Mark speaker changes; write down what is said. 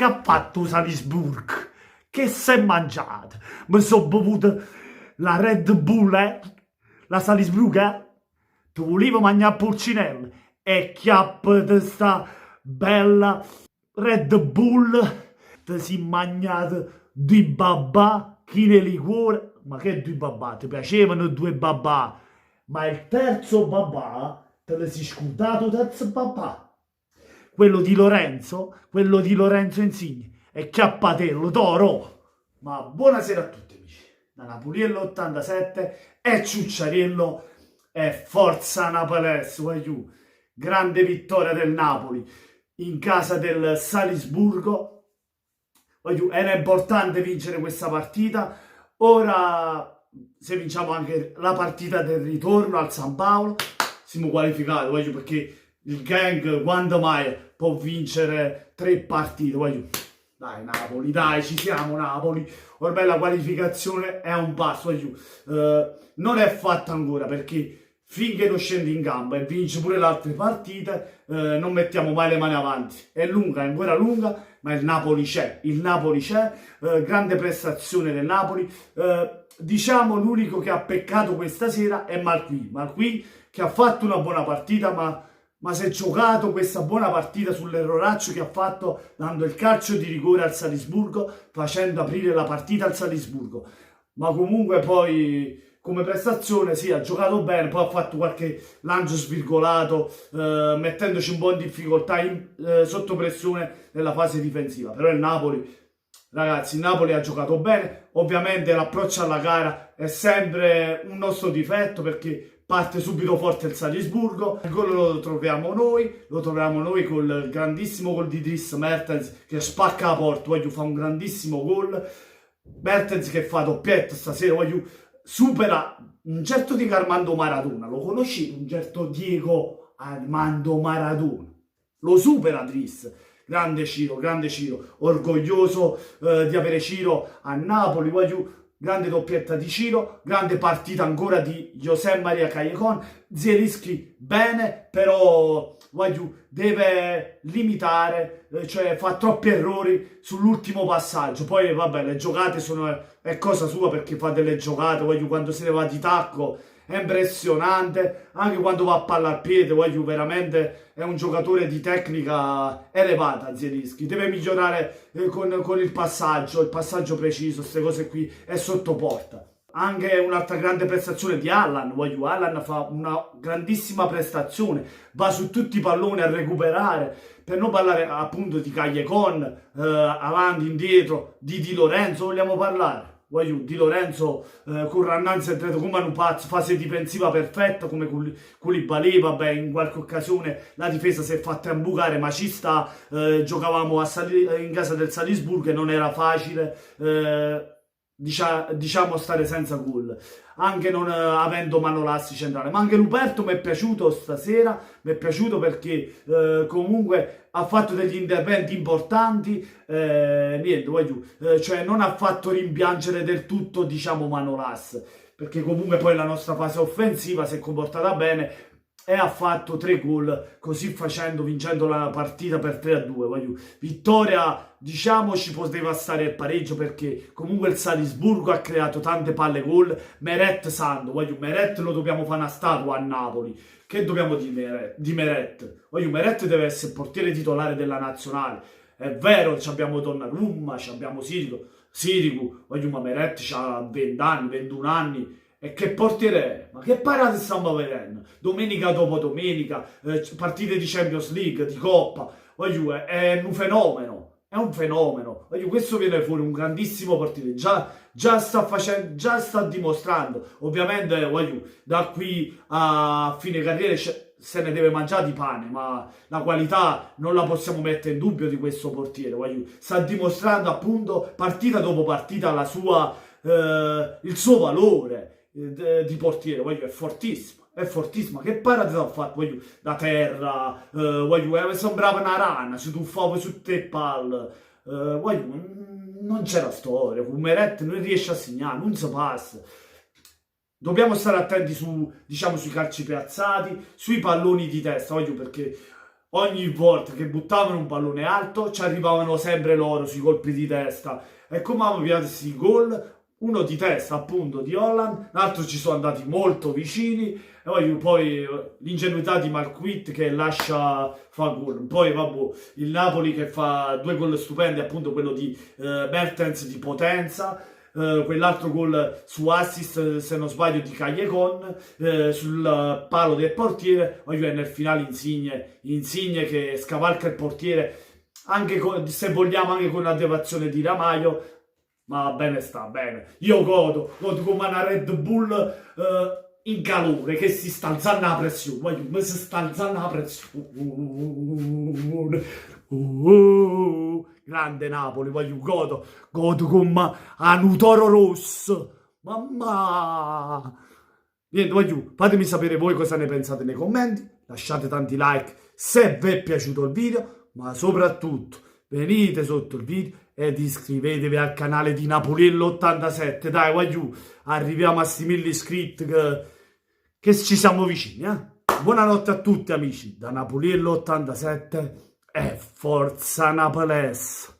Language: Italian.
Speaker 1: che ha fatto Salisburgo? Che si è mangiato? Mi sono bevuto la Red Bull, la Salisburgo, Tu volevi mangiare Pulcinella e chiappa di sta bella Red Bull, ti si mangiato due babà, chile liquore, ma che due babà? Ti piacevano due babà? Ma il terzo babà te lo si scordato terzo babà. Quello di Lorenzo Insigne, è Chiappatello d'oro. Ma buonasera a tutti amici, da Napoliello 87 e Ciucciariello e Forza Napolès, voglio. Grande vittoria del Napoli in casa del Salisburgo. Voglio, era importante vincere questa partita. Ora, se vinciamo anche la partita del ritorno al San Paolo, siamo qualificati, voglio, perché il gang quando mai può vincere 3 partite, voglio. Dai Napoli, dai, ci siamo Napoli, ormai la qualificazione è a un passo, voglio. Non è fatta ancora perché finché non scendi in gamba e vinci pure le altre partite, non mettiamo mai le mani avanti. È lunga, è ancora lunga, ma il Napoli c'è, grande prestazione del Napoli. Diciamo l'unico che ha peccato questa sera è Malqui che ha fatto una buona partita, ma si è giocato questa buona partita sull'erroraccio che ha fatto dando il calcio di rigore al Salisburgo, facendo aprire la partita al Salisburgo. Ma comunque poi come prestazione sì, ha giocato bene, poi ha fatto qualche lancio svirgolato, mettendoci un po' in difficoltà sotto pressione nella fase difensiva. Però il Napoli, ragazzi, il Napoli ha giocato bene. Ovviamente l'approccio alla gara è sempre un nostro difetto perché parte subito forte il Salisburgo, il gol lo troviamo noi col grandissimo gol di Dries Mertens che spacca la porta, voglio fare un grandissimo gol. Mertens che fa doppietta stasera, voglio, supera un certo Diego Armando Maradona, lo conosci? Un certo Diego Armando Maradona, lo supera Dries. Grande Ciro, orgoglioso di avere Ciro a Napoli, voglio. Grande doppietta di Ciro, grande partita ancora di José Maria Callejon. Zielinski bene, però voglio, deve limitare, cioè fa troppi errori sull'ultimo passaggio. Poi vabbè, le giocate è cosa sua perché fa delle giocate, voglio, quando se ne va di tacco è impressionante, anche quando va a palla al piede, voglio, veramente è un giocatore di tecnica elevata. Zielinski deve migliorare con il passaggio preciso, queste cose qui è sotto porta. Anche un'altra grande prestazione di Allan, voglio, Allan fa una grandissima prestazione, va su tutti i palloni a recuperare, per non parlare appunto di Callejon, avanti, indietro, di Lorenzo, vogliamo parlare. Voglio, Di Lorenzo corre annanzi e dietro come un pazzo, fase difensiva perfetta come Koulibaly, vabbè, in qualche occasione la difesa si è fatta imbucare, ma ci sta, giocavamo in casa del Salisburgo e non era facile, diciamo, stare senza gol, anche non avendo Manolassi centrale. Ma anche Luperto mi è piaciuto stasera, mi è piaciuto perché comunque ha fatto degli interventi importanti, niente, voglio, cioè non ha fatto rimpiangere del tutto, diciamo, Manolas, perché comunque poi la nostra fase offensiva si è comportata bene e ha fatto 3 gol, così facendo, vincendo la partita per 3-2, voglio. Vittoria, diciamo, ci poteva stare il pareggio perché comunque il Salisburgo ha creato tante palle gol. Meret Sando, voglio, Meret lo dobbiamo fare una statua a Napoli. Che dobbiamo dire di Meret? Voglio, Meret deve essere portiere titolare della nazionale. È vero, abbiamo Donnarumma, abbiamo Sirigu, voglio, ma Meret ha 20 anni, 21 anni. E che portiere è? Ma che parate stiamo vedendo? Domenica dopo domenica, partite di Champions League, di Coppa, voglio, è un fenomeno, Voglio, questo viene fuori un grandissimo portiere, già sta dimostrando. Ovviamente, voglio, da qui a fine carriera se ne deve mangiare di pane, ma la qualità non la possiamo mettere in dubbio di questo portiere, voglio. Sta dimostrando appunto partita dopo partita il suo valore di portiere, voglio, è fortissimo, che parate ha fatto, voglio, da terra, voglio, sembrava una rana, si tuffava su te palle, voglio, non c'era storia, con Meret non riesce a segnare, non si passa. Dobbiamo stare attenti diciamo, sui calci piazzati, sui palloni di testa, voglio, perché ogni volta che buttavano un pallone alto ci arrivavano sempre loro sui colpi di testa. E come avevamo pigliato questi gol, uno di testa appunto di Holland, l'altro ci sono andati molto vicini, e poi l'ingenuità di Marquinhos che lascia fa gol. Poi vabbè, il Napoli che fa due gol stupendi, appunto quello di Mertens di potenza, quell'altro gol su assist, se non sbaglio, di Callejon, sul palo del portiere. Poi nel finale Insigne che scavalca il portiere, anche se vogliamo anche con la deviazione di Ramaio. Ma bene, sta bene. Io godo come una Red Bull in calore che si sta alzando la pressione. Ma si sta alzando la pressione. Grande Napoli, godo come a un toro rosso. Mamma. Niente, fatemi sapere voi cosa ne pensate nei commenti. Lasciate tanti like se vi è piaciuto il video, ma soprattutto venite sotto il video ed iscrivetevi al canale di Napoliello87. Dai, arriviamo a 6.000 iscritti che ci siamo vicini, eh? Buonanotte a tutti amici, da Napoliello87 e forza Naples!